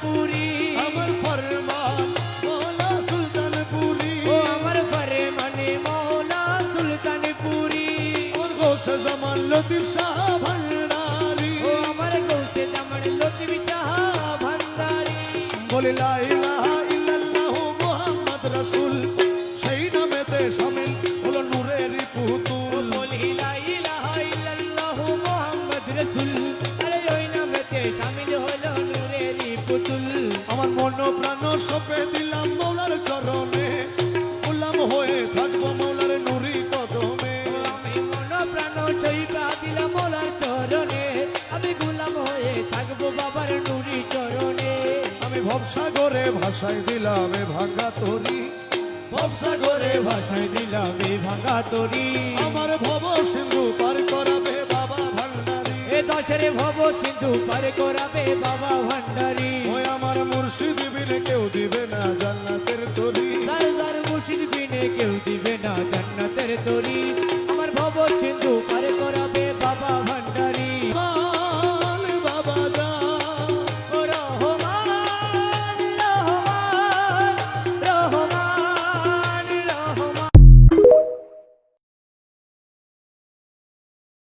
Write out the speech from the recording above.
পুরি আমার ফরমান মৌলা সুলতানপুরি ও আমার ফরমানে মৌলা সুলতানপুরি আমার গৌসে জামান লতিফ শাহ ভান্ডারি ও আমার গৌসে জামান লতিফ শাহ ভান্ডারি বলে লা ইলাহা ইল্লাল্লাহ মুহাম্মদ রাসূল সেই নামেতে শামিল হলো নূরের পুতুল বলি লা ইলাহা ইল্লাল্লাহ মুহাম্মদ রাসূল আরে ওই নামেতে শামিল হলো নূরের পুতুল আমার মন প্রাণ সপে দিলাম মৌলার চরণে গোলাম হয়ে থাকবো মৌলার নুরি কদমে আমি মন প্রাণ সইবা দিলাম মোলার চরণে আমি গোলাম হয়ে থাকবো বাবার নুরি চরণে আমি ভবসাগরে ভাষায় দিলাম এ ভাঙা তরি ভবসাগরে ভাষায় দিলাম এই ভাঙা তরি আমার ভব সিন্ধু পার করাবে বাবা ভান্ডারি এ দশের ভব সিন্ধু পার করাবে বাবা ভান্ডারি ওই আমার মুর্শিদ বিনে কেউ দিবে না জান্নাতের